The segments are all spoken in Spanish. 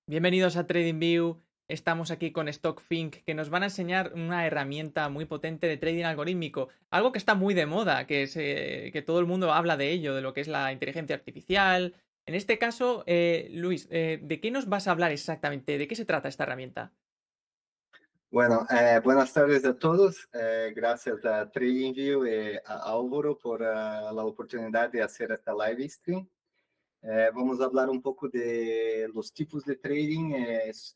Bienvenidos a TradingView. Estamos aquí con StockFink, que nos van a enseñar una herramienta muy potente de trading algorítmico. Algo que está muy de moda, que todo el mundo habla de ello, de lo que es la inteligencia artificial. En este caso, Luis, ¿de qué nos vas a hablar exactamente? ¿De qué se trata esta herramienta? Bueno, buenas tardes a todos. Gracias a TradingView y a Álvaro por la oportunidad de hacer esta live stream. Vamos a hablar un poco de los tipos de trading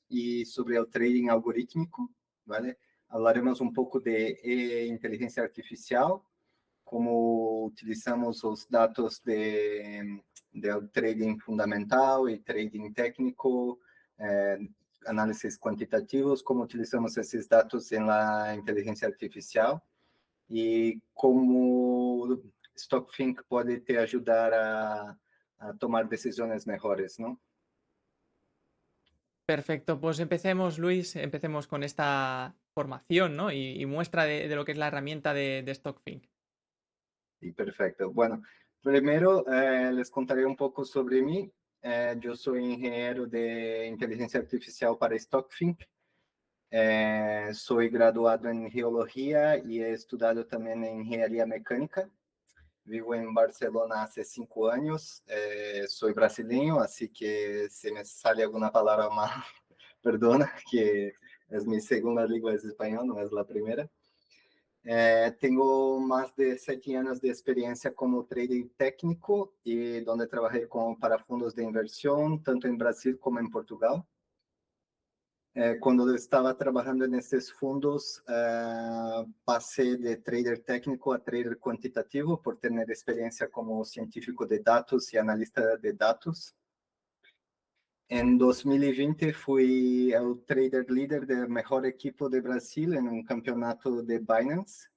y sobre el trading algorítmico, ¿vale? Hablaremos un poco de inteligencia artificial, cómo utilizamos los datos del trading fundamental y trading técnico, análisis cuantitativos, cómo utilizamos esses dados en la inteligencia artificial y cómo StockFink puede te ayudar a tomar decisiones mejores, ¿no? Perfecto, pues empecemos, Luis, empecemos con esta formación, ¿no? Y muestra de lo que es la herramienta de StockFink. Y perfecto. Bueno, primero les contaré un poco sobre mí. Yo soy ingeniero de inteligencia artificial para StockFink. Soy graduado en geología y he estudiado también en ingeniería mecánica. Vivo en Barcelona hace 5 años. Soy brasileño, así que si me sale alguna palabra mal, perdona, que es mi segunda lengua, es español, no es la primera. Tengo más de 7 años de experiencia como trader técnico y donde trabajé para fondos de inversión, tanto en Brasil como en Portugal. Cuando estaba trabajando en estos fondos, pasé de trader técnico a trader cuantitativo por tener experiencia como científico de datos y analista de datos. En 2020 fui el trader líder del mejor equipo de Brasil en un campeonato de Binance,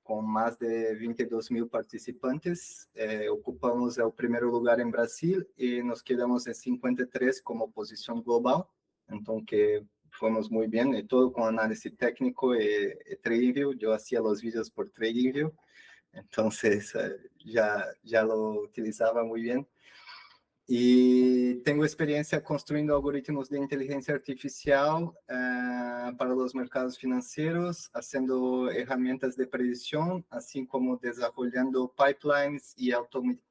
com mais de 22.000 participantes. Ocupamos o primeiro lugar em Brasil e nos quedamos em 53 como posição global. Então, que fomos muito bem, e todo com análise técnico e TradingView. Eu fazia os vídeos por TradingView, então já lo utilizava muito bem. E tenho experiência construindo algoritmos de inteligência artificial para os mercados financeiros, fazendo ferramentas de predição, assim como desenvolvendo pipelines e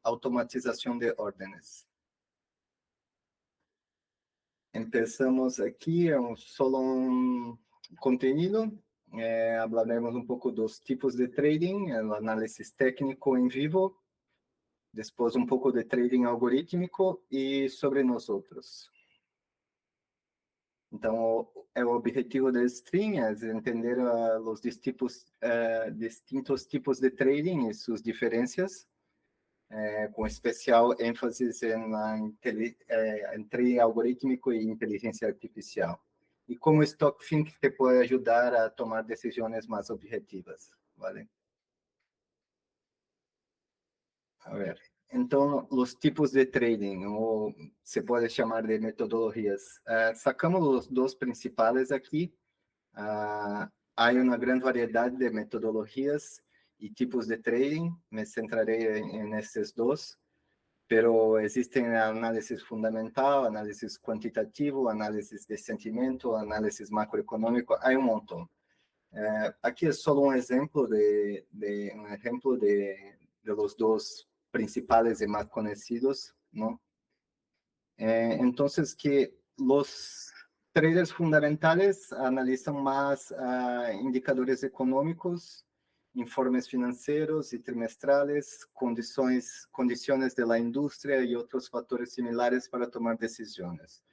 automatização de ordens. Empezamos aqui, solo um contenido. Hablaremos um pouco dos tipos de trading, o análise técnico em vivo, depois um pouco de trading algorítmico e sobre nós outros. Então, o objetivo da stream é entender os distintos tipos de trading e suas diferenças, com especial ênfase em trading algorítmico e inteligência artificial. E como StockFink te pode ajudar a tomar decisões mais objetivas, ¿vale? A ver, então, os tipos de trading, ou se pode chamar de metodologias. Sacamos os dois principais aqui. Há uma grande variedade de metodologias e tipos de trading. Me centrarei nesses dois, pero existem análises fundamental, análises quantitativo, análises de sentimento, análises macroeconômico, há um montão. Aqui é só um exemplo de los dois principais e mais conhecidos, não? Entonces, que los traders fundamentales analizan más indicadores económicos, informes financieros y trimestrales, condiciones de la industria y otros factores similares para tomar decisiones.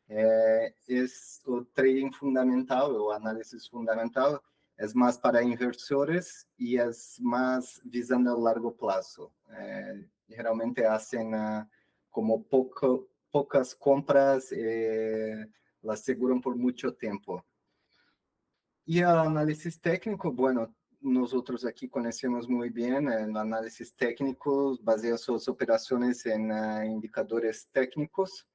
Es o trading fundamental o análisis fundamental es más para inversores y es más visando a largo plazo. Geralmente hacen como pocas compras, las seguran por mucho tiempo. Y el análisis técnico, bueno, nosotros aquí conocemos muy bien el análisis técnico, basea sus operaciones en indicadores técnicos,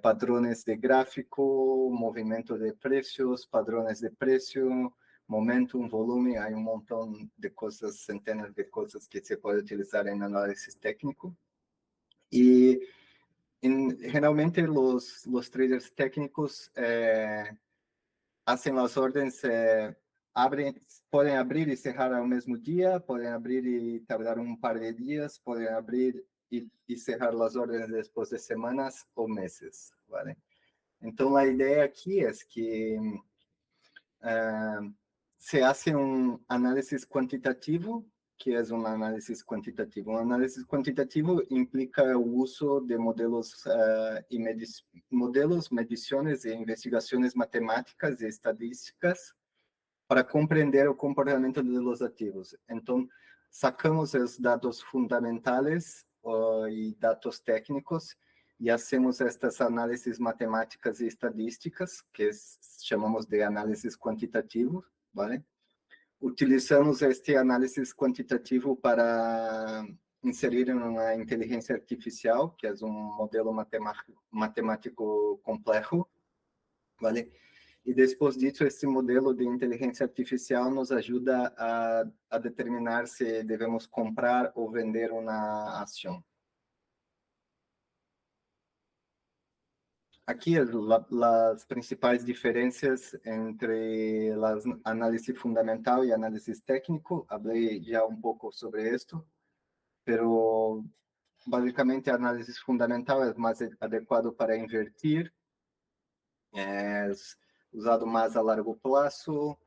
padrões de gráfico, movimento de preços, padrões de preço, momentum, volume, há um montão de coisas, centenas de coisas que se pode utilizar em análise técnico. E Generalmente los traders técnicos hacen las órdenes, pueden abrir y cerrar al mismo día, pueden abrir y tardar un par de días, pueden abrir y cerrar las órdenes después de semanas o meses, ¿vale? Entonces la idea aquí es que se hace un análisis cuantitativo. Que es un análisis cuantitativo? Un análisis cuantitativo implica el uso de modelos, modelos, mediciones e investigaciones matemáticas y estadísticas para compreender el comportamiento de los activos. Entonces, sacamos los datos fundamentales y datos técnicos y hacemos estas análisis matemáticas y estadísticas, que llamamos de análisis cuantitativo, ¿vale? Utilizamos este análisis cuantitativo para inserir en una inteligencia artificial, que es un modelo matemático complejo, ¿vale? E depois disso, esse modelo de inteligência artificial nos ajuda a determinar se devemos comprar ou vender uma ação. Aqui as principais diferenças entre a análise fundamental e análise técnico. Falei já um pouco sobre isto, pero basicamente a análise fundamental é mais adequado para invertir, é usado mais a largo prazo,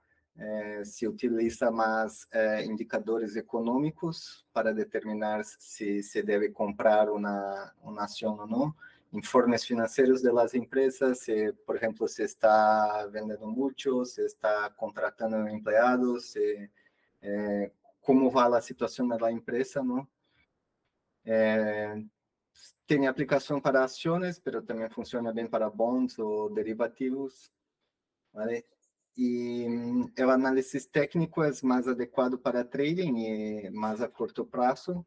se utiliza mais indicadores econômicos para determinar se se deve comprar uma ação ou não, informes financeiros das empresas, se, por exemplo, se está vendendo muito, se está contratando empregados, se, como vai a situação da empresa, não? Tem aplicação para ações, mas também funciona bem para bonds ou derivativos, ¿vale? E o análisis técnico é mais adequado para trading e mais a curto prazo.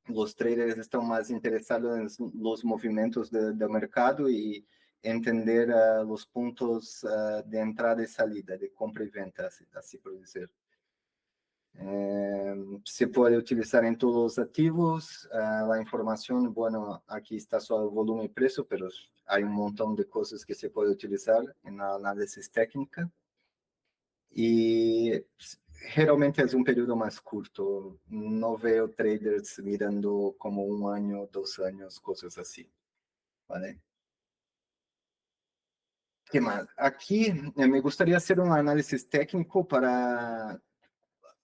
Os traders estão mais interessados nos movimentos do mercado e entender os pontos de entrada e saída, de compra e venta, assim por dizer. Se pode utilizar em todos os ativos. A informação, bueno, aqui está só o volume e preço, mas há um montão de coisas que se pode utilizar na análise técnica. E geralmente é um período mais curto. Não vejo traders mirando como 1 ano, 2 anos, coisas assim. ¿Vale? Que mais? Aqui me gostaria de fazer um análise técnico para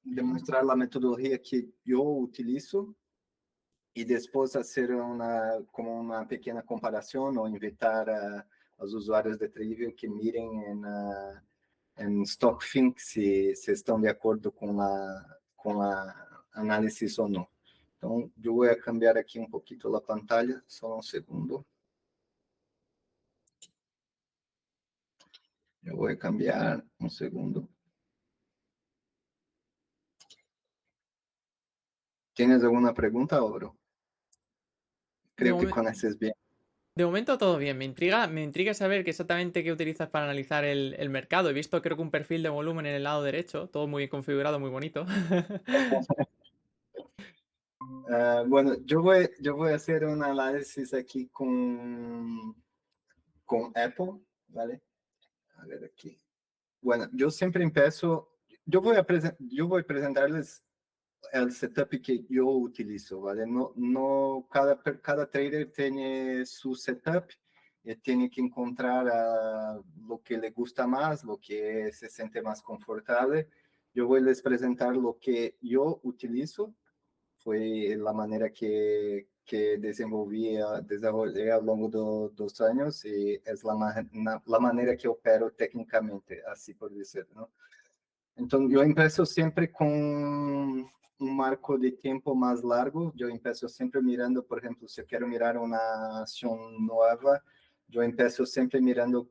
demonstrar a metodologia que eu utilizo e depois fazer como uma pequena comparação ou invitar os usuários de Trivial que mirem em StockFink se estão de acordo com a análise ou não. Então, eu vou cambiar aqui um pouquinho a pantalla, só um segundo. Eu vou cambiar um segundo. ¿Tienes alguna pregunta, Obro? Creo que conoces bien. De momento todo bien. Me intriga saber exactamente qué utilizas para analizar el mercado. He visto creo que un perfil de volumen en el lado derecho, todo muy configurado, muy bonito. Bueno, yo voy a hacer un análisis aquí con Apple, ¿vale? A ver aquí. Bueno, yo siempre empiezo, yo voy a presentarles el setup que yo utilizo, ¿vale? No cada trader tiene su setup y tiene que encontrar lo que le gusta más, lo que se siente más confortable. Yo voy a les presentar lo que yo utilizo, fue la manera que desarrollé a lo largo de 2 años y es la manera que opero técnicamente, así por decirlo, ¿no? Entonces, yo empiezo siempre con un marco de tiempo más largo. Yo empiezo siempre mirando, por ejemplo, si quiero mirar una acción nueva, yo empiezo siempre mirando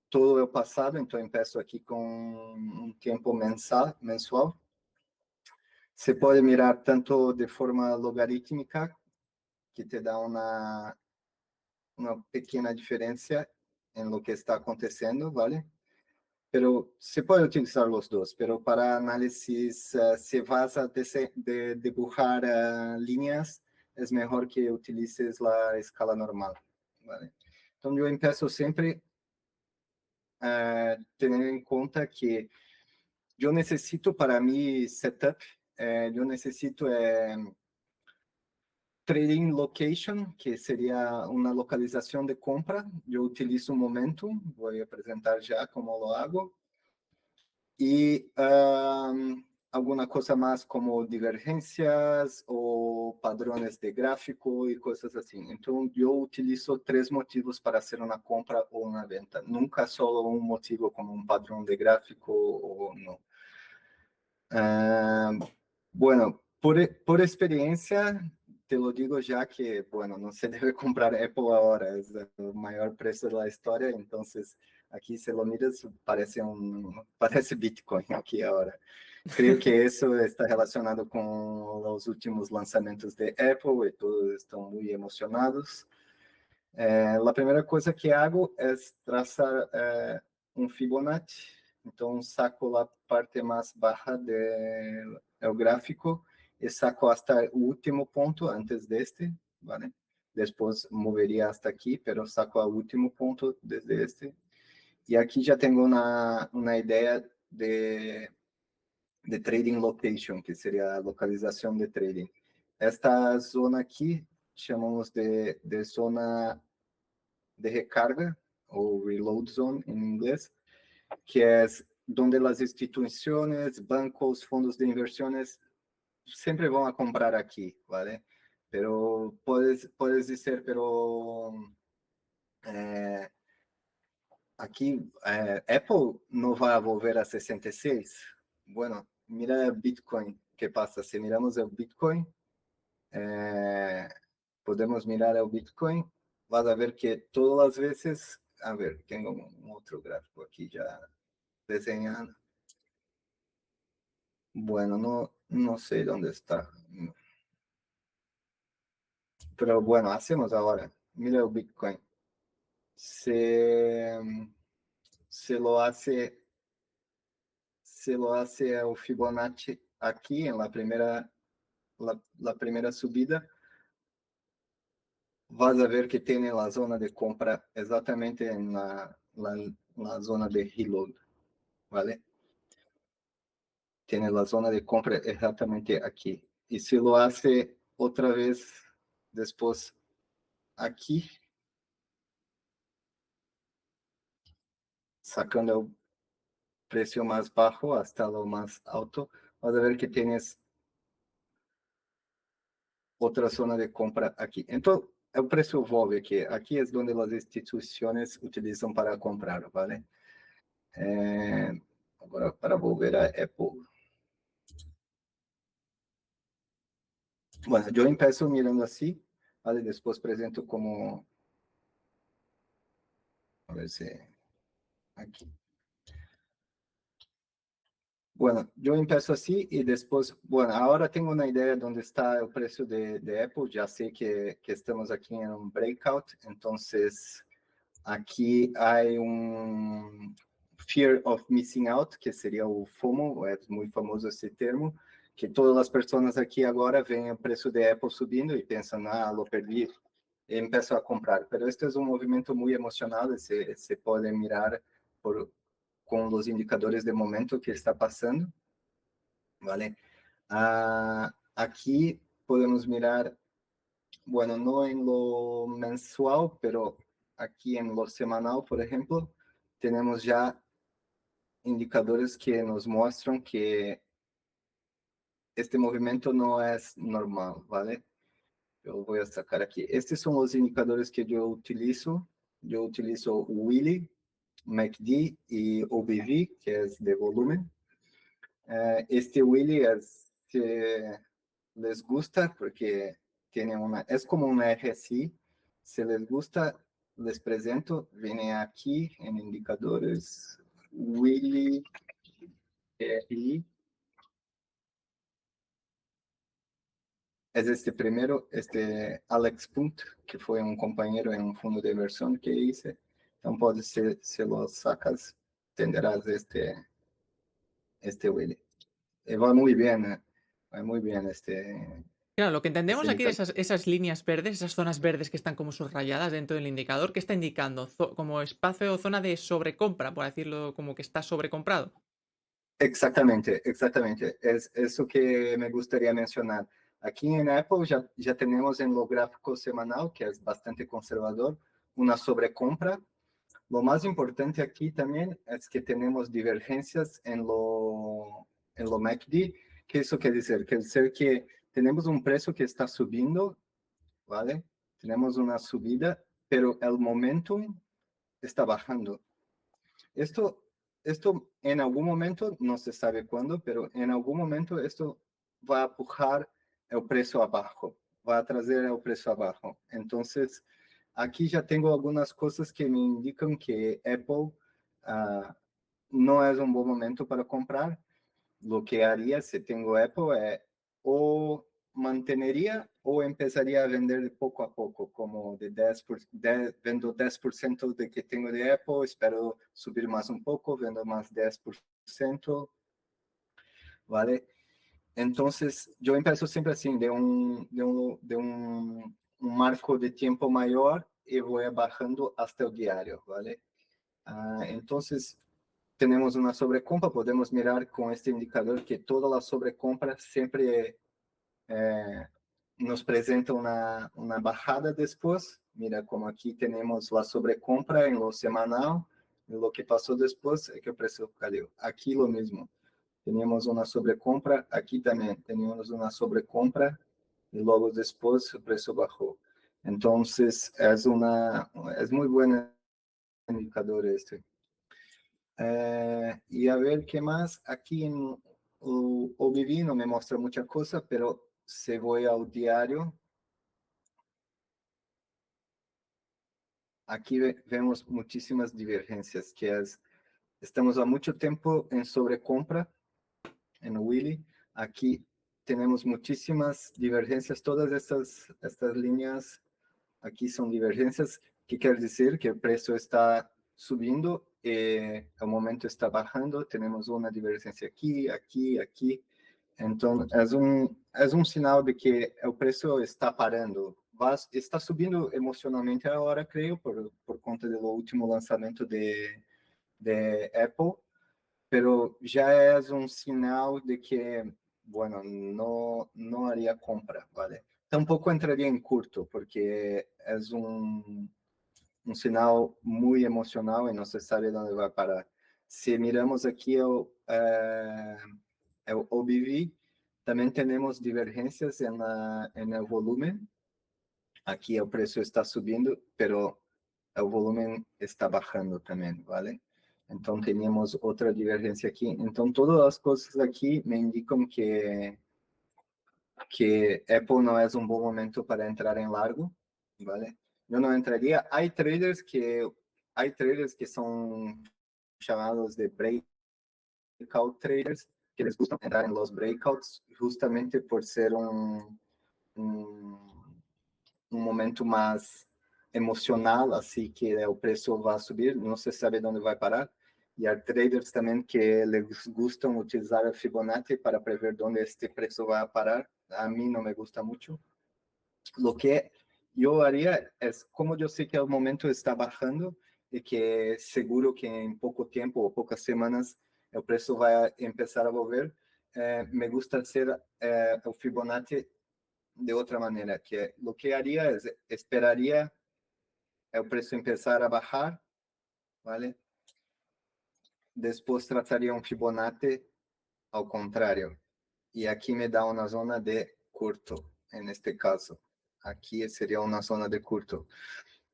todo el pasado. Entonces, empiezo aquí con un tiempo mensual. Se puede mirar tanto de forma logarítmica, que te da una pequeña diferencia en lo que está aconteciendo, ¿vale? Pero se puede utilizar los dos, pero para análisis, si vas a dibujar líneas, es mejor que utilices la escala normal, ¿vale? Então, eu peço sempre a tener en cuenta que yo necesito para mi setup, yo necesito trading location, que sería una localización de compra. Yo utilizo Momentum, voy a presentar ya cómo lo hago. Y alguna cosa más como divergencias o padrones de gráfico y cosas así. Entonces, yo utilizo 3 motivos para hacer una compra o una venta. Nunca solo un motivo como un padrón de gráfico o no. Bueno, por experiencia, te lo digo ya que, bueno, no se debe comprar Apple ahora, es el mayor precio de la historia, entonces aquí si lo miras parece Bitcoin aquí ahora. Creo que eso está relacionado con los últimos lanzamientos de Apple y todos están muy emocionados. La primera cosa que hago es trazar un Fibonacci. Então, saco a parte mais baixa do gráfico e saco hasta o último ponto antes deste, ¿vale? Depois moveria hasta aqui, pero saco o último ponto desde este. E aqui já tenho uma ideia de trading location, que seria a localização de trading. Esta zona aqui chamamos de zona de recarga, ou reload zone em inglês, que é onde as instituições, bancos, fundos de inversiones sempre vão a comprar aqui, ¿vale? Pero puedes dizer, pero aqui Apple não vai volver a 66? Bueno, mira Bitcoin, que passa? Se miramos o Bitcoin, podemos mirar o Bitcoin, vas a ver que todas as vezes, a ver, tenho um outro gráfico aqui já desenhado. Bueno, no sé dónde está. Pero bueno, hacemos ahora. Mira el Bitcoin. Se, se lo hace el Fibonacci aquí en la primera subida, vas a ver que tiene la zona de compra exactamente en la zona de reload, ¿vale? Tiene la zona de compra exactamente aquí. Y si lo hace otra vez después aquí, sacando el precio más bajo hasta lo más alto, vas a ver que tienes otra zona de compra aquí. Entonces, el precio volve aquí. Aquí es donde las instituciones utilizan para comprar, ¿vale? Ahora, para volver a Apple. Bueno, yo empiezo mirando así, ¿vale? Después presento como... A ver si... Aquí. Bueno, yo empiezo así y después, bueno, ahora tengo una idea de dónde está el precio de Apple, ya sé que estamos aquí en un breakout, entonces aquí hay un fear of missing out, que sería o FOMO, es muy famoso ese termo, que todas las personas aquí agora ven el precio de Apple subindo y piensan, ah, lo perdí, y empezó a comprar, pero este es un movimiento muy emocional, se puede mirar con los indicadores de momento que está pasando, ¿vale? Aquí podemos mirar, bueno, no en lo mensual, pero aquí en lo semanal, por ejemplo, tenemos ya indicadores que nos muestran que este movimiento no es normal, ¿vale? Yo voy a sacar aquí. Estos son los indicadores que yo utilizo. Yo utilizo Willy, MACD y OBV, que es de volumen. Este Willy es que les gusta porque tiene es como una RSI. Si les gusta, les presento. Viene aquí en indicadores. Willy RI. Es este primero, este Alex Punt, que fue un compañero en un fondo de inversión que hice. Entonces, si lo sacas, tendrás este Willy. Va muy bien, va muy bien este. Claro, lo que entendemos Este aquí de indicador. esas líneas verdes, esas zonas verdes que están como subrayadas dentro del indicador, ¿qué está indicando? Como espacio o zona de sobrecompra, por decirlo, como que está sobrecomprado. Exactamente, exactamente. Es eso que me gustaría mencionar. Aquí en Apple ya tenemos en lo gráfico semanal, que es bastante conservador, una sobrecompra. Lo más importante aquí también es que tenemos divergencias en lo MACD. ¿Qué eso quiere decir? Quiere decir que tenemos un precio que está subiendo, ¿vale? Tenemos una subida, pero el momentum está bajando. Esto, esto en algún momento, no se sabe cuándo, pero en algún momento esto va a empujar el precio abajo, va a traer el precio abajo. Entonces, aquí ya tengo algunas cosas que me indican que Apple no es un buen momento para comprar. Lo que haría si tengo Apple es o mantendría o empezaría a vender de poco a poco, como de 10, vendo 10% de que tengo de Apple, espero subir más un poco, vendo más 10%, ¿vale? Entonces, yo empiezo siempre así, de un marco de tiempo mayor y voy bajando hasta el diario, ¿vale? Entonces, tenemos una sobrecompra, podemos mirar con este indicador que toda la sobrecompra siempre nos presenta una bajada después. Mira, como aquí tenemos la sobrecompra en lo semanal, lo que pasó después es que el precio cayó. Aquí lo mismo. Teníamos una sobrecompra, aquí también teníamos una sobrecompra y luego después el precio bajó. Entonces, es muy buen indicador este. Y a ver qué más. Aquí en OBV no me muestra mucha cosa, pero si voy al diario, aquí vemos muchísimas divergencias, estamos a mucho tiempo en sobrecompra en Willy. Aquí tenemos muchísimas divergencias, todas estas líneas aquí son divergencias. ¿Qué quiere decir? Que el precio está subiendo, el momento está bajando, tenemos una divergencia aquí, aquí, aquí. Entonces, es un sinal de que el precio está parando. Está subiendo emocionalmente ahora, creo, por cuenta del último lanzamiento de Apple, pero ya es un sinal de que, bueno, no haría compra, ¿vale? Tampoco entraría en curto, porque es un sinal muy emocional y no se sabe dónde va a parar. Si miramos aquí el OBV, también tenemos divergencias en el volumen. Aquí el precio está subiendo, pero el volumen está bajando también, ¿vale? Entonces tenemos otra divergencia aquí. Entonces todas las cosas aquí me indican que Apple no es un buen momento para entrar en largo, ¿vale? Yo no entraría. Hay traders que son llamados de breakout traders, que les gusta entrar en los breakouts justamente por ser un momento más emocional, así que el precio va a subir, no se sabe dónde va a parar. Y hay traders también que les gustan utilizar el Fibonacci para prever dónde este precio va a parar. A mí no me gusta mucho. Lo que yo haría es, como yo sé que el momento está bajando y que seguro que en poco tiempo o pocas semanas el precio va a empezar a volver, me gusta hacer el Fibonacci de otra manera, que lo que haría es esperaría el precio empezar a bajar, ¿vale? Después trataría un Fibonacci al contrario. Y aquí me da una zona de curto, en este caso. Aquí sería una zona de curto.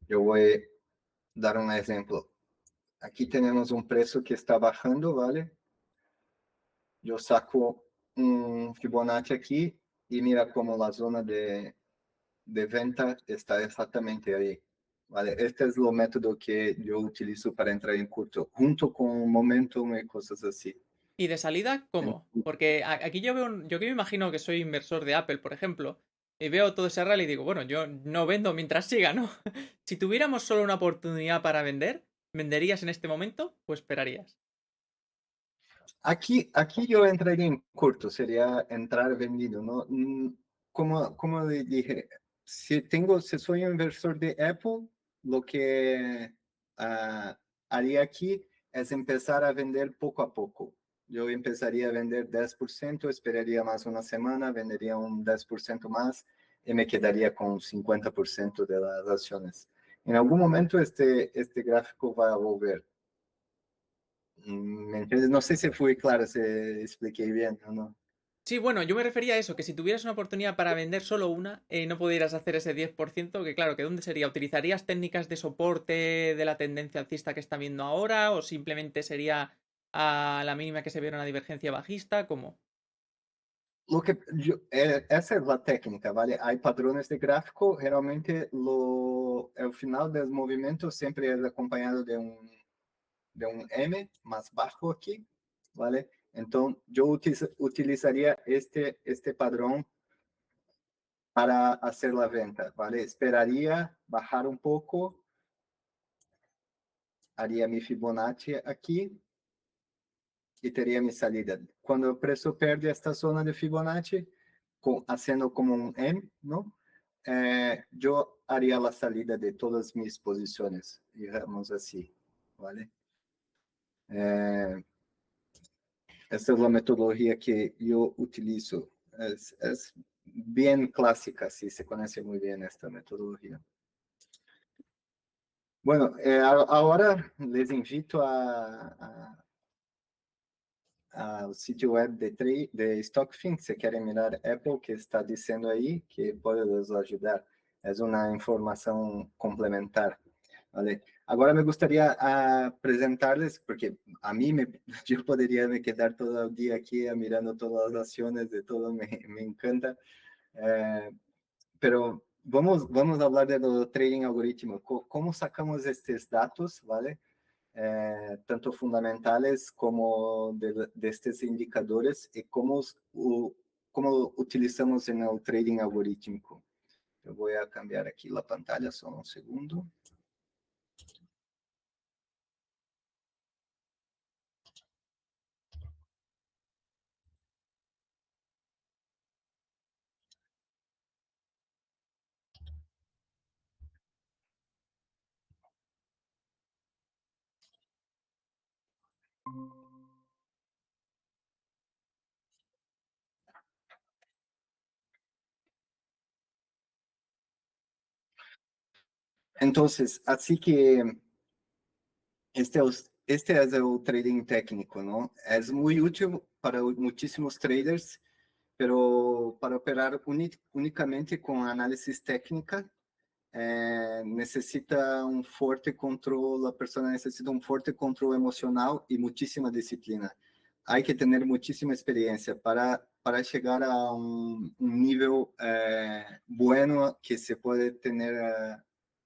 Yo voy a dar un ejemplo. Aquí tenemos un precio que está bajando, ¿vale? Yo saco un Fibonacci aquí y mira cómo la zona de venta está exactamente ahí. Vale, este es el método que yo utilizo para entrar en curto, junto con momentum y cosas así. ¿Y de salida cómo? Porque aquí yo veo, yo que me imagino que soy inversor de Apple, por ejemplo, y veo todo ese rally y digo, bueno, yo no vendo mientras siga, ¿no? Si tuviéramos solo una oportunidad para vender, ¿venderías en este momento o esperarías? Aquí yo entraría en curto, sería entrar vendido, ¿no? como le dije, si soy un inversor de Apple, lo que haría aquí es empezar a vender poco a poco. Yo empezaría a vender 10%, esperaría más una semana, vendería un 10% más y me quedaría con 50% de las acciones. En algún momento este gráfico va a volver. ¿Me entiendes? No sé si fui claro, si expliqué bien o no. Sí, bueno, yo me refería a eso, que si tuvieras una oportunidad para vender solo una, no pudieras hacer ese 10%, que claro, que ¿dónde sería? ¿Utilizarías técnicas de soporte de la tendencia alcista que está viendo ahora? ¿O simplemente sería a la mínima que se viera una divergencia bajista? ¿Cómo? Essa é a técnica, ¿vale? Hay padrões de gráfico, geralmente el final del movimiento siempre es acompañado de un M más bajo aquí, ¿vale? Entonces yo utilizaría este padrón para hacer la venta, ¿vale? Esperaría bajar un poco, haría mi Fibonacci aquí y teria mi salida. Quando o preço perde esta zona de Fibonacci, haciendo como un M, ¿no? Yo haría la salida de todas mis posiciones, digamos así, ¿vale? Esta es la metodología que yo utilizo. Es bien clásica, sí, se conoce muy bien esta metodología. Bueno, ahora les invito ao sítio web de StockFin, se querem mirar Apple, que está dizendo aí, que pode nos ajudar. É uma informação complementar. Vale? Agora me gostaria apresentar-lhes, porque a mim eu poderia me quedar todo o dia aqui mirando todas as ações de todo, me encanta. Pero vamos falar do trading algoritmo. Como sacamos estes dados, vale? Tanto fundamentales como de estos indicadores y cómo utilizamos en el trading algorítmico. Yo voy a cambiar aquí la pantalla, solo un segundo. Entonces, así que este es el trading técnico, ¿no? Es muy útil para muchísimos traders, pero para operar únicamente con análisis técnica, necessita um forte controle, a pessoa necessita um forte controle emocional e muitíssima disciplina. Há que ter muitíssima experiência para chegar a um nível bueno que se pode ter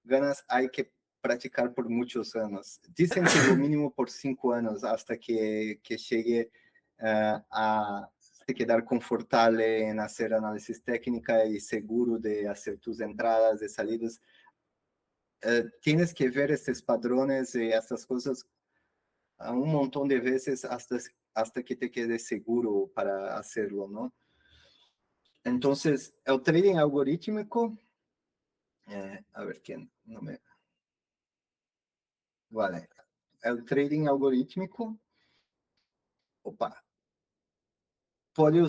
ganas. Há que praticar por muitos anos. Dizem que no mínimo por 5 anos, hasta que chegue a se quedar confortável em fazer análise técnica e seguro de fazer tus entradas e salidas. Tienes que ver estos padrones y estas cosas un montón de veces hasta que te quedes seguro para hacerlo, ¿no? Entonces, el trading algorítmico, a ver quién, no me... Vale, el trading algorítmico, opa, pode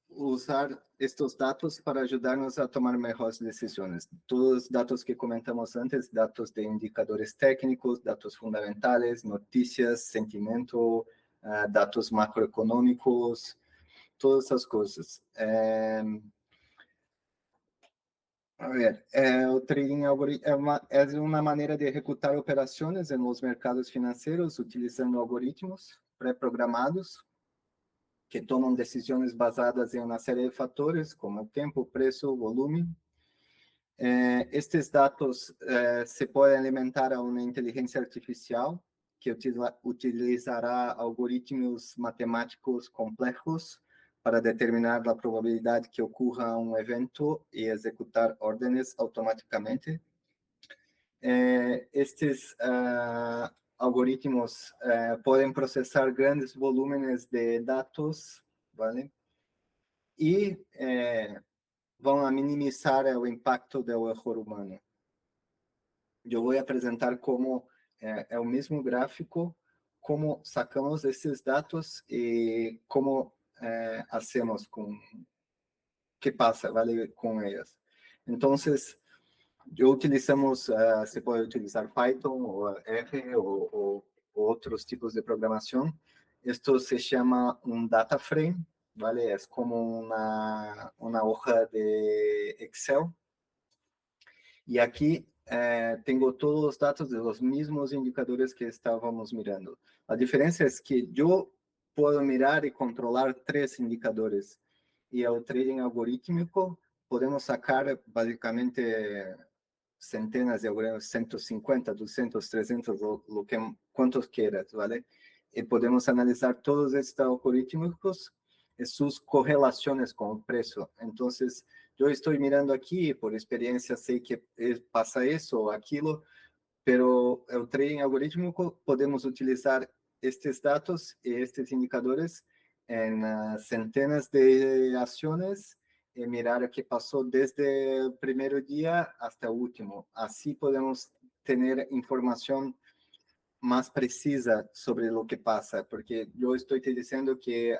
usar estes dados para ajudar-nos a tomar melhores decisões. Todos os dados que comentamos antes, dados de indicadores técnicos, dados fundamentais, notícias, sentimento, dados macroeconômicos, todas essas coisas. A ver, o trading algoritmo é uma maneira de executar operações nos mercados financeiros utilizando algoritmos pré-programados que tomam decisões basadas em uma série de fatores, como tempo, preço, volume. Estes dados se podem alimentar a uma inteligência artificial que utilizará algoritmos matemáticos complexos para determinar a probabilidade que ocorra um evento e executar ordens automaticamente. Estes algoritmos podem processar grandes volúmenes de dados, ¿vale? E vão a minimizar o impacto do erro humano. Eu vou apresentar como é o mesmo gráfico, como sacamos esses dados e como hacemos com que passa, vale, com elas. Então, eu utilizamos, se pode utilizar Python ou R ou outros tipos de programação. Isto se chama um data frame, vale? É como uma hoja de Excel. E aqui tenho todos os dados dos mesmos indicadores que estávamos mirando. A diferença é que eu posso mirar e controlar 3 indicadores. E ao trading algorítmico, podemos sacar basicamente centenas de algoritmos, 150, 200, 300, lo que, quantos quieras, ¿vale? E podemos analisar todos estes algoritmos e suas correlações com o preço. Então, eu estou mirando aqui, por experiência, sei que passa isso ou aquilo, pero o trading algorítmico podemos utilizar estes dados e estes indicadores em centenas de ações e mirar o que passou desde o primeiro dia até o último. Assim podemos ter informação mais precisa sobre o que passa, porque eu estou te dizendo que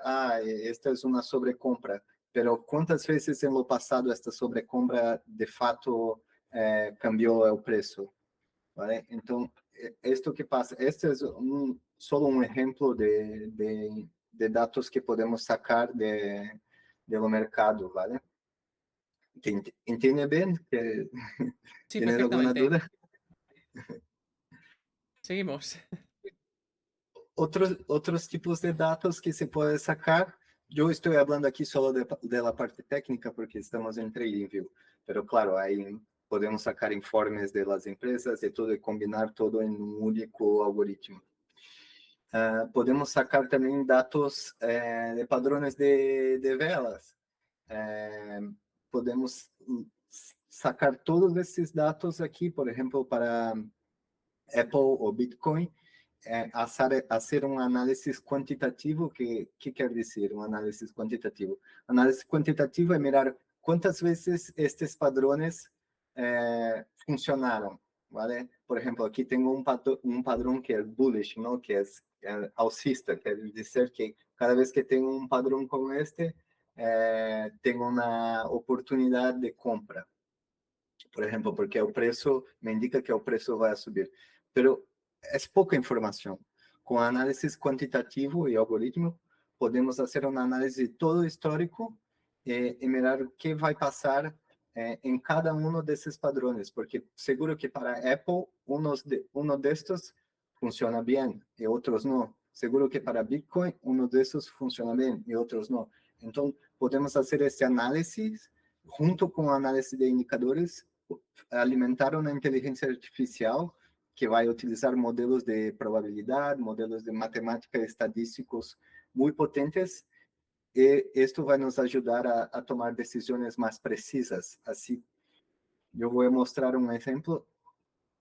esta é uma sobrecompra, pero quantas vezes no passado esta sobrecompra de fato cambiou o preço? ¿Vale? Então, isto que passa, este é só um exemplo de dados que podemos sacar do mercado, ¿vale? ¿Entiende bem? Sí, ¿Tienes alguna perfectamente. duda? Seguimos. Outros tipos de dados que se pode sacar, eu estou falando aqui só da parte técnica, porque estamos em trading, viu? Pero, claro, aí podemos sacar informes das empresas e tudo, e combinar tudo em um único algoritmo. Podemos sacar também dados de padrões de velas. Podemos sacar todos esses dados aqui, por exemplo, para Apple ou Bitcoin, fazer um análise quantitativo, que quer dizer um análise quantitativo? Análise quantitativo é mirar quantas vezes estes padrões funcionaram, vale? Por exemplo, aqui tenho um padrão que é bullish, não? Que é alcista, quer dizer que cada vez que tenho um padrão como este, tenho uma oportunidade de compra, por exemplo, porque o preço me indica que o preço vai subir. Pero é pouca informação. Com análise quantitativo e algoritmo, podemos fazer uma análise de todo o histórico e mirar o que vai passar em cada um desses padrões, porque seguro que para Apple, um destes funciona bem e outros não. Seguro que para Bitcoin, um desses funciona bem e outros não. Então, podemos fazer esse análise junto com a análise de indicadores, alimentar uma inteligência artificial que vai utilizar modelos de probabilidade, modelos de matemática estatísticos muito potentes, e isto vai nos ajudar a tomar decisões mais precisas. Assim, eu vou mostrar um exemplo.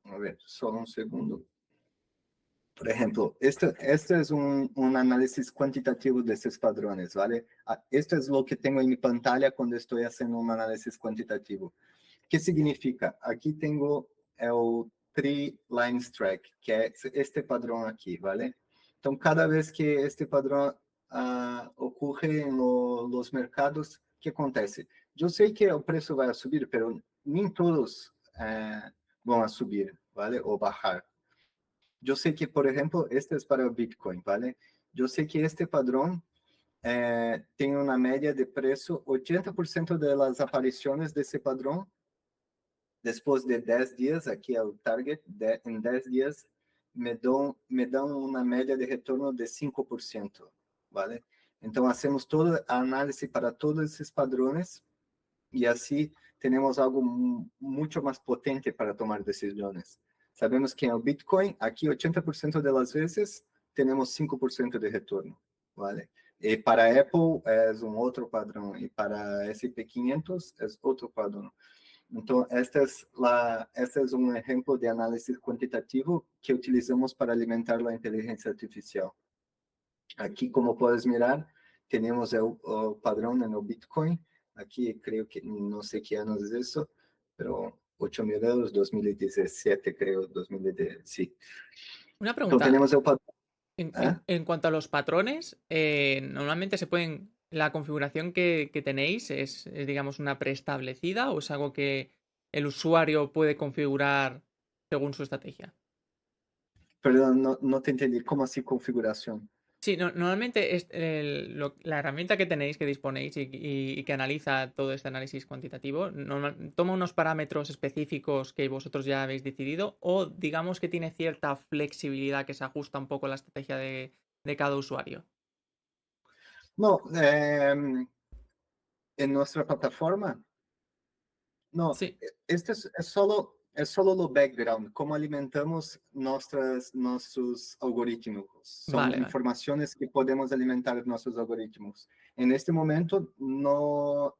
A ver, só um segundo. Por exemplo, este é um análise quantitativo desses padrões, ¿vale? Esto é o que tenho em minha pantalla quando estou fazendo um análise quantitativo. Que significa? Aqui tenho o Three Line Strike, que é este padrão aqui, vale? Então, cada vez que este padrão ocorre nos mercados, o que acontece? Eu sei que o preço vai subir, mas nem todos vão subir, vale? Ou baixar. Eu sei que, por exemplo, este é para o Bitcoin, vale? Eu sei que este padrão tem uma média de preço, 80% das aparições desse padrão depois de 10 dias, aqui é o target, em 10 dias, me dão uma média de retorno de 5%, vale? Então, hacemos toda a análise para todos esses padrões e assim temos algo muito mais potente para tomar decisões. Sabemos que no Bitcoin, aqui 80% das vezes, temos 5% de retorno, vale? E para Apple é um outro padrão, e para S&P 500 é outro padrão. Então, este é um exemplo de análise quantitativo que utilizamos para alimentar a inteligência artificial. Aqui, como podes mirar, temos o padrão no Bitcoin. Aquí creo que no sé qué año es eso, pero 8.000 euros, 2017 creo, 2010, sí. Una Entonces pregunta, tenemos el patrón. en cuanto a los patrones, normalmente se pueden. ¿La configuración que tenéis es, digamos, una preestablecida o es algo que el usuario puede configurar según su estrategia? Perdón, no te entendí. ¿Cómo así configuración? Sí, normalmente es la herramienta que tenéis, que disponéis y que analiza todo este análisis cuantitativo, toma unos parámetros específicos que vosotros ya habéis decidido o digamos que tiene cierta flexibilidad que se ajusta un poco a la estrategia de cada usuario. No, en nuestra plataforma, no, Sí, este es solo lo background, cómo alimentamos nuestros algoritmos. Son vale, vale. informaciones que podemos alimentar nuestros algoritmos. En este momento no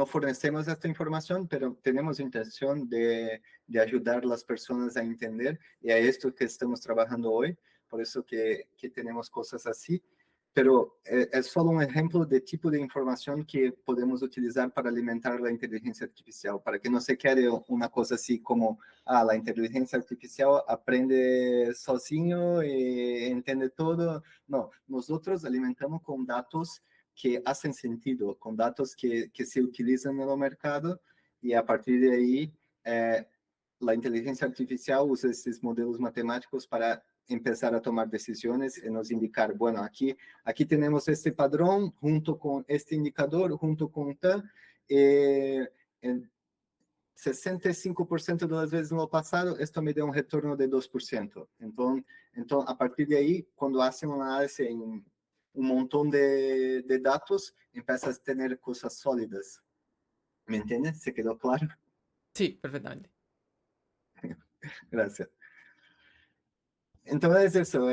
fornecemos esta información, pero tenemos intención de ayudar a las personas a entender, y a esto que estamos trabajando hoy, por eso que tenemos cosas así, pero es solo un ejemplo de tipo de información que podemos utilizar para alimentar la inteligencia artificial, para que no se quede una cosa así como, la inteligencia artificial aprende sozinho y entiende todo. No, nosotros alimentamos con datos que hacen sentido, con datos que se utilizan en el mercado, y a partir de ahí la inteligencia artificial usa esses modelos matemáticos para empezar a tomar decisiones y nos indicar, bueno, aquí tenemos este padrón junto con este indicador, junto con tal, en 65% de las veces no pasado, esto me da un retorno de 2%. Entonces, a partir de ahí, cuando hacen un análisis en un montón de datos, empiezas a tener cosas sólidas. ¿Me entiendes? ¿Se quedó claro? Sí, perfectamente. Gracias. Entonces, eso,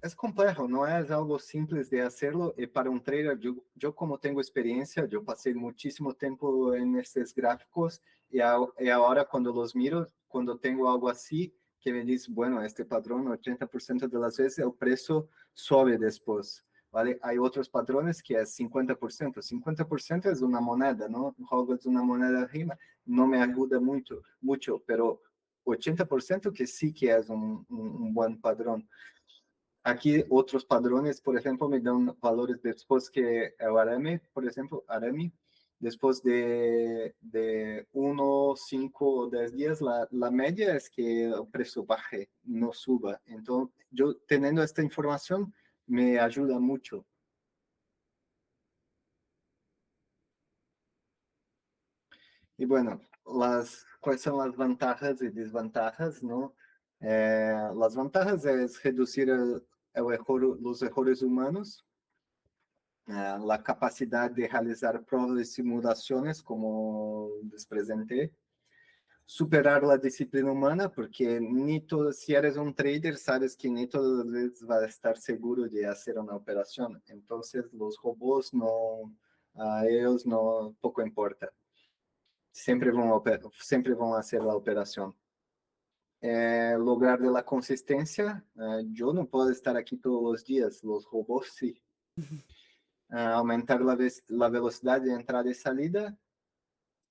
es complejo, no es algo simples de hacerlo. Y para un trader, yo como tengo experiencia, yo pasé muchísimo tiempo en estos gráficos, y ahora cuando los miro, cuando tengo algo así, que me dice, bueno, este patrón, 80% de las veces el precio sube después. ¿Vale? Hay otros patrones que es 50%. 50% es una moneda, ¿no? Algo es una moneda arriba, no me ayuda mucho, pero 80% que sí que es un buen padrón. Aquí otros padrones, por ejemplo, me dan valores después que el Arami, por ejemplo, Arami, después de 1, 5 o 10 días, la media es que el precio baje, no suba. Entonces, yo teniendo esta información me ayuda mucho. Y bueno, ¿cuáles son las ventajas y desventajas, no? Las ventajas es reducir los errores humanos, la capacidad de realizar pruebas y simulaciones, como les presenté, superar la disciplina humana, porque si eres un trader, sabes que ni todas las veces vas a estar seguro de hacer una operación. Entonces, los robots no, a ellos no, poco importa. Siempre vão hacer la operación. Lograr de la consistencia, yo no puedo estar aquí todos los días, los robots sí. Aumentar la velocidad de entrada y salida,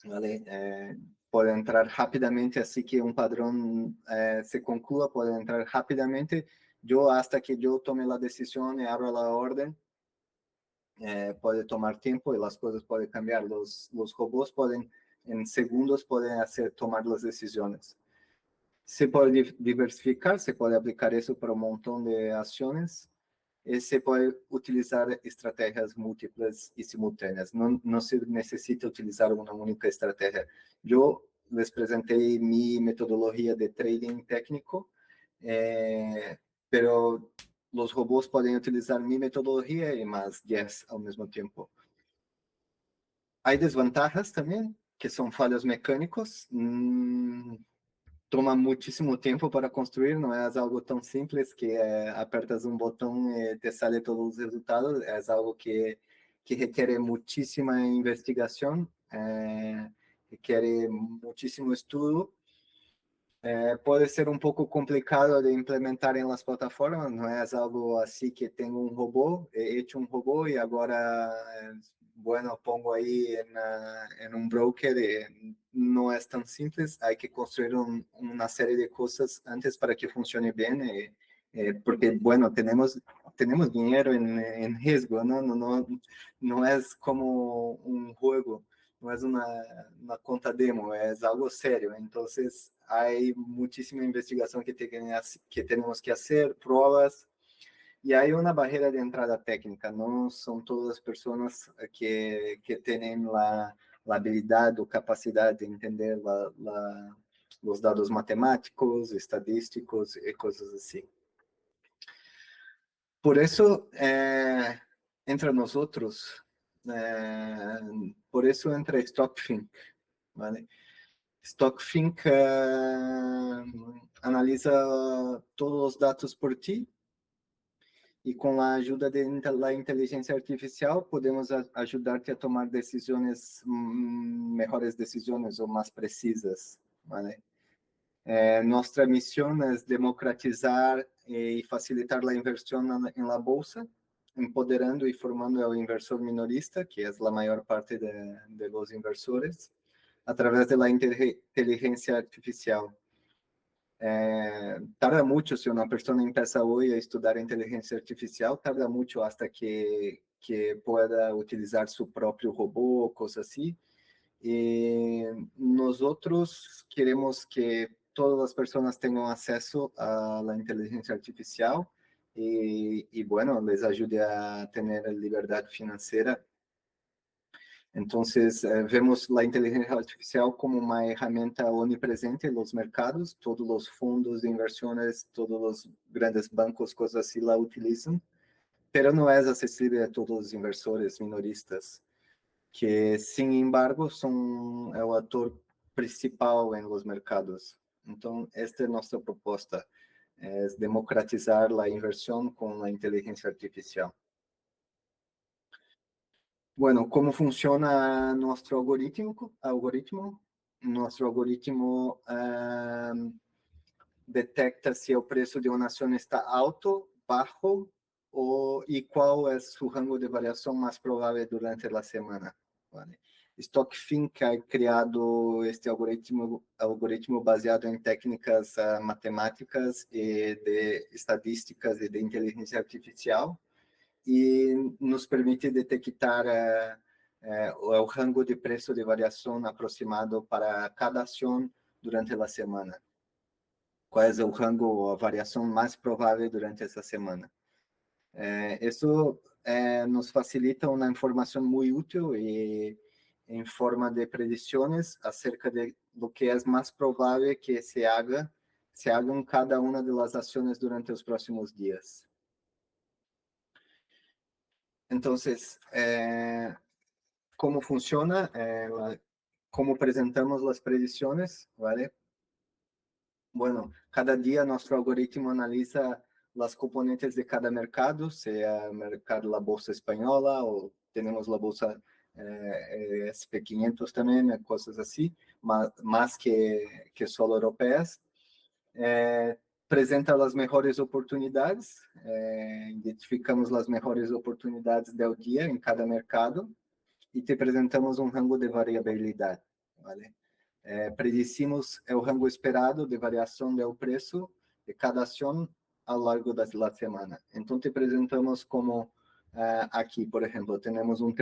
¿vale? Puede entrar rápidamente, así que un padrón se conclúa, puede entrar rápidamente. Yo, hasta que yo tome la decisión y abra la orden, puede tomar tiempo y las cosas pueden cambiar. Los robots en segundos, pueden tomar las decisiones. Se puede diversificar, se puede aplicar eso para un montón de acciones, y se puede utilizar estrategias múltiples y simultáneas. No se necesita utilizar una única estrategia. Yo les presenté mi metodología de trading técnico, pero los robots pueden utilizar mi metodología y más 10 al mismo tiempo. Hay desventajas también, que son fallos mecánicos. Toma muchísimo tiempo para construir, no es algo tan simples que apertas un botón y te sale todos los resultados. Es algo que requiere muchísima investigación, requiere muchísimo estudio, Puede ser un poco complicado de implementar en las plataformas, no es algo así que tengo un robot, he hecho un robot y ahora, bueno, pongo ahí en un broker, no es tan simple, hay que construir una serie de cosas antes para que funcione bien, porque, bueno, tenemos dinero en riesgo, ¿no? No es como un juego. No es una conta demo, es algo serio. Entonces, hay muchísima investigación que tenemos que hacer, pruebas, y hay una barrera de entrada técnica. No son todas las personas que tienen la habilidad o capacidad de entender los datos matemáticos, estadísticos y cosas así. Por eso, entre nosotros, por eso entra StockFink, ¿vale? StockFink analiza todos los datos por ti y con la ayuda de la inteligencia artificial podemos ayudarte a tomar decisiones, mejores decisiones o más precisas, ¿vale? Nuestra misión es democratizar y facilitar la inversión en la bolsa, empoderando y formando al inversor minorista, que es la mayor parte de los inversores, a través de la inteligencia artificial. Tarda mucho, si una persona empieza hoy a estudiar inteligencia artificial, tarda mucho hasta que pueda utilizar su propio robot, cosas así. Y nosotros queremos que todas las personas tengan acceso a la inteligencia artificial y bueno, les ayude a tener libertad financiera. Entonces, vemos la inteligencia artificial como una herramienta omnipresente en los mercados, todos los fondos de inversiones, todos los grandes bancos, cosas así la utilizan, pero no es accesible a todos los inversores minoristas, que sin embargo son el actor principal en los mercados. Entonces, esta es nuestra propuesta, es democratizar la inversión con la inteligencia artificial. Bueno, ¿cómo funciona nuestro algoritmo? Nuestro algoritmo detecta si el precio de una acción está alto, bajo, y cuál es su rango de variación más probable durante la semana. ¿Vale? StockFink ha criado este algoritmo baseado en técnicas matemáticas y de estadísticas y de inteligencia artificial, e nos permite detectar o rango de preço de variação aproximado para cada ação durante a semana. Qual é o rango ou a variação mais provável durante essa semana? Isso nos facilita uma informação muito útil e em forma de predições acerca de lo que é mais provável que se hagam cada uma das ações durante os próximos dias. Então, ¿cómo funciona? ¿Cómo presentamos las predicciones? ¿Vale? Bueno, cada día nuestro algoritmo analiza las componentes de cada mercado, sea mercado la bolsa española o tenemos la bolsa SP500 también, cosas así, más que solo europeas. Presenta las mejores oportunidades, identificamos las mejores oportunidades del día en cada mercado e te apresentamos um rango de variabilidade, ¿vale? Predicimos o rango esperado de variação do preço de cada ação ao longo da semana. Então, te apresentamos como aqui, por exemplo, temos um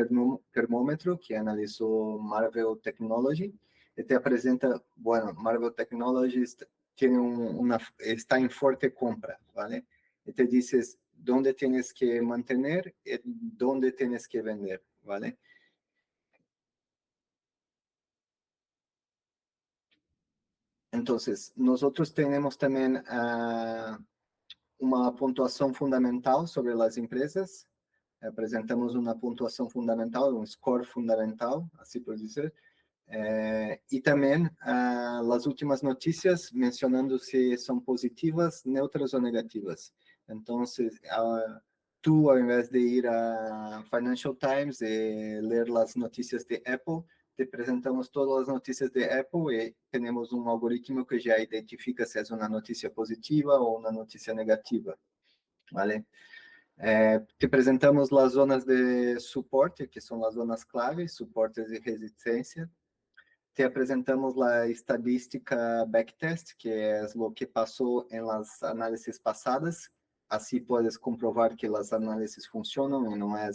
termômetro que analisou Marvell Technology e te apresenta, bueno, Marvell Technology está em forte compra, ¿vale? E te dices onde tienes que manter e onde tienes que vender, ¿vale? Entonces, nosotros tenemos también una puntuación fundamental sobre las empresas. Presentamos una puntuación fundamental, un score fundamental, así por decir. Y también las últimas noticias mencionando si son positivas, neutras o negativas. Entonces, tú, al invés de ir a Financial Times y leer las noticias de Apple, te presentamos todas as notícias de Apple e temos um algoritmo que já identifica se é uma notícia positiva ou uma notícia negativa, ¿vale? Te apresentamos as zonas de suporte, que são as zonas clave, suportes e resistência. Te apresentamos a estadística backtest, que é o que passou em las análises passadas. Assim podes comprovar que as análises funcionam e não é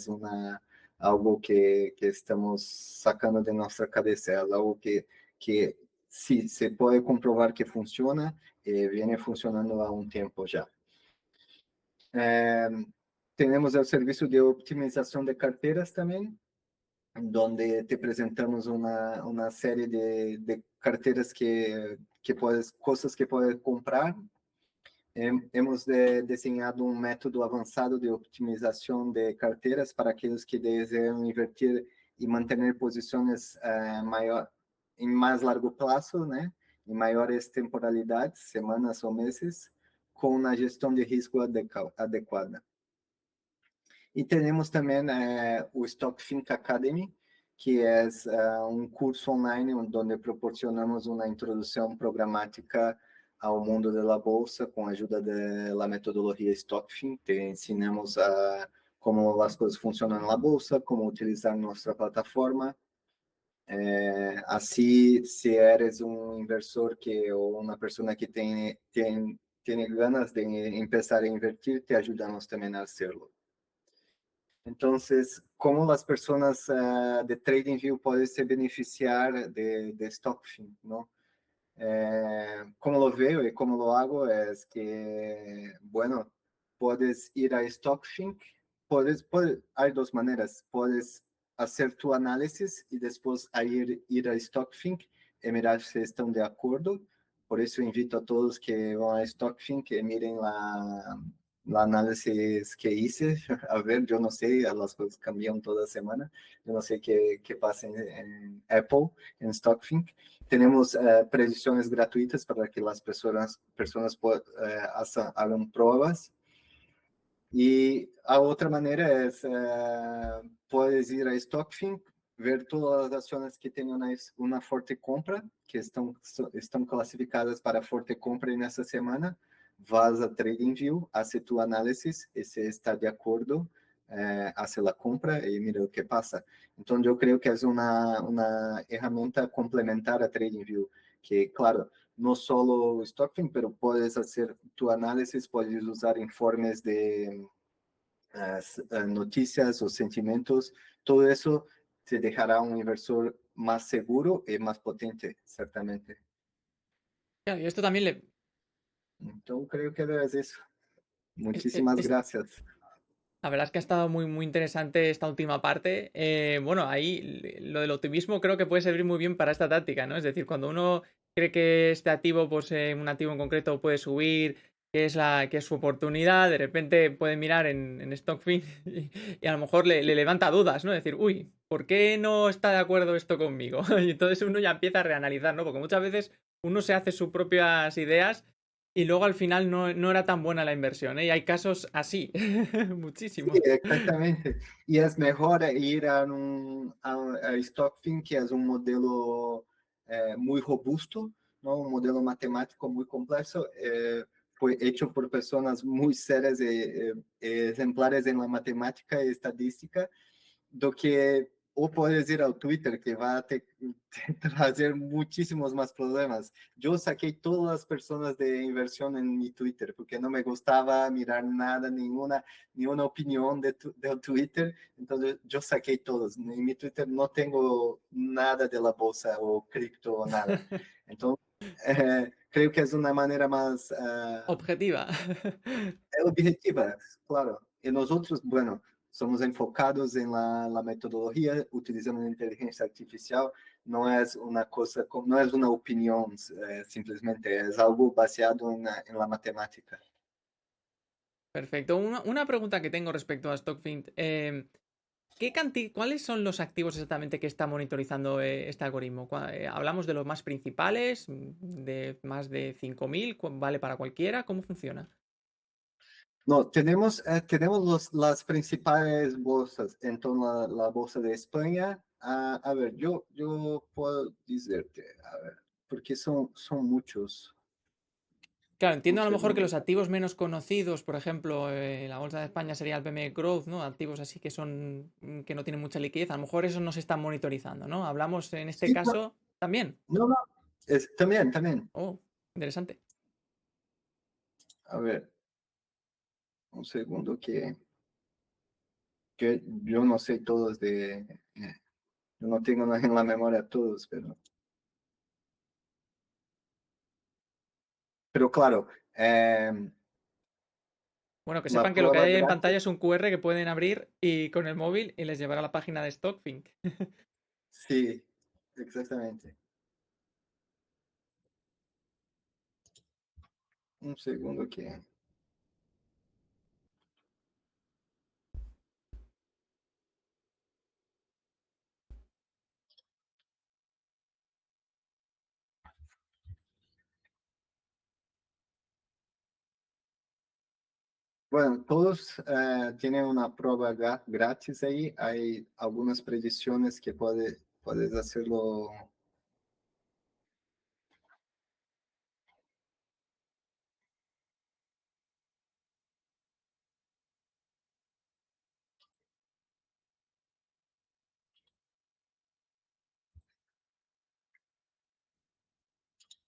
algo que estamos sacando de nossa cabeça, é algo que sim, se pode comprovar que funciona e vem funcionando há um tempo já. Temos o serviço de optimização de carteiras também, onde te apresentamos uma série de carteiras que puedes, coisas que puedes comprar. Hemos desenhado um método avançado de optimização de carteiras para aqueles que desejam invertir e manter posições em mais largo prazo, né? Em maiores temporalidades, semanas ou meses, com uma gestão de risco adequada. E temos também o StockFink Academy, que é um curso online onde proporcionamos uma introdução programática ao mundo da bolsa com a ajuda da metodologia StockFink. Te ensinamos como as coisas funcionam na bolsa, como utilizar nossa plataforma. Assim, se eres um inversor ou uma pessoa que tem ganas de começar a invertir, te ajudamos também a hacerlo. Então, como as pessoas de TradingView podem se beneficiar de StockFin, não? Como lo veo e como lo hago es que, bueno, puedes ir a StockFin, hay dos maneras, puedes hacer tu análisis y después ir a StockFin y mirar si están de acuerdo. Por eso invito a todos que van a StockFin que miren la análisis que hice. A ver, yo no sé, las cosas cambian toda semana. Yo no sé qué pasa en Apple, en StockFin. Temos predicções gratuitas para que as pessoas hagan provas. E a outra maneira é, puedes ir a StockFin, ver todas as ações que têm uma forte compra, que estão classificadas para forte compra nessa semana, vas a TradingView, hace tu análisis e se está de acordo, hace a compra e mira o que passa. Então, eu creio que é uma ferramenta complementar a TradingView, que, claro, não só o StockFin, mas podes fazer tu análisis, podes usar informes de notícias ou sentimentos, todo isso te deixará um inversor mais seguro e mais potente, certamente. Claro, y esto también le... Então, creio que é isso. es- es- Muchísimas es- gracias. La verdad es que ha estado muy, muy interesante esta última parte. Bueno, ahí lo del optimismo creo que puede servir muy bien para esta táctica, ¿no? Es decir, cuando uno cree que este activo, pues un activo en concreto puede subir, que es su oportunidad, de repente puede mirar en StockFin y a lo mejor le levanta dudas, ¿no? Decir, uy, ¿por qué no está de acuerdo esto conmigo? Y entonces uno ya empieza a reanalizar, ¿no? Porque muchas veces uno se hace sus propias ideas y luego al final no era tan buena la inversión, ¿eh? Y hay casos así, Sí, muchísimos. exactamente. E é melhor ir a StockFin, que é um modelo muito robusto, não? Um modelo matemático muito complexo, foi feito por pessoas muito sérias e exemplares em matemática e estadística, do que ou podes ir ao Twitter, que vai te trazer muitíssimos mais problemas. Eu saquei todas as pessoas de inversão em meu Twitter, porque não me gostava mirar nada, nenhuma opinião do Twitter, então eu saquei todos. Em meu Twitter não tenho nada de la bolsa ou cripto ou nada. Então, creio que é uma maneira mais Objetiva. objetiva, claro. E nós outros, bueno, somos enfocados em la metodologia, utilizando a inteligência artificial. Não é uma coisa, não é uma opinião, simplesmente é algo baseado em la matemática. Perfecto. Una pregunta que tengo respecto a StockFint. ¿Cuáles son los activos exactamente que está monitorizando este algoritmo? ¿Hablamos de los más principales? ¿De más de 5.000? ¿Vale para cualquiera? ¿Cómo funciona? No, tenemos las principales bolsas. Entonces, la bolsa de España, A ver, yo puedo decirte, a ver, porque son muchos. Claro, Un entiendo a lo mejor que segundo. los activos menos conocidos, por ejemplo, la bolsa de España sería el PME Growth, ¿no? Activos así que son que no tienen mucha liquidez. A lo mejor eso no se está monitorizando, ¿no? Hablamos en este Sí, no, caso también. no, también. Oh, interesante. A ver, un segundo que yo no sé todos yo no tengo en la memoria todos, pero claro, Bueno, que la sepan que lo que hay prueba ahí en gratis, pantalla es un QR que pueden abrir y con el móvil y les llevará a la página de StockFink. sí, exactamente. Un segundo bueno, todos tienen una prueba gratis ahí. Hay algunas predicciones que puedes hacerlo.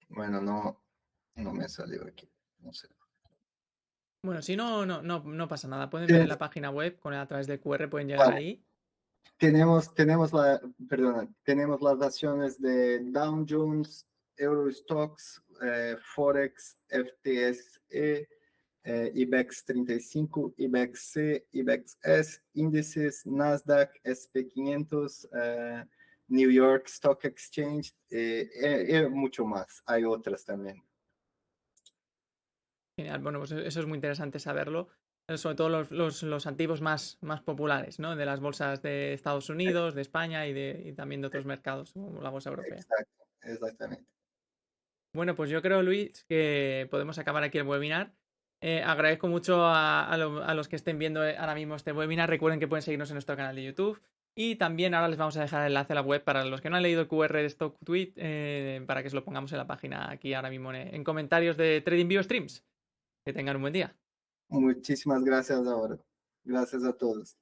Bueno, no me salió aquí. No sé. Bueno, si no, no pasa nada. Pueden ver en Tienes- la página web, a través del QR pueden llegar Vale, ahí. tenemos las acciones de Dow Jones, Eurostox, Forex, FTSE, IBEX 35, IBEX-C, IBEX-S, índices, Nasdaq, SP 500, New York Stock Exchange, y mucho más. Hay otras también. Genial. Bueno, pues eso es muy interesante saberlo. Sobre todo los activos más populares, ¿no? De las bolsas de Estados Unidos, de España y también de otros mercados, como la bolsa europea. Exacto, exactamente. Bueno, pues yo creo, Luis, que podemos acabar aquí el webinar. Agradezco mucho a los que estén viendo ahora mismo este webinar. Recuerden que pueden seguirnos en nuestro canal de YouTube. Y también ahora les vamos a dejar el enlace a la web para los que no han leído el QR de Stock Tweet, para que se lo pongamos en la página aquí ahora mismo en comentarios de TradingView Streams. Que tengan un buen día. Muchísimas gracias ahora. Gracias a todos.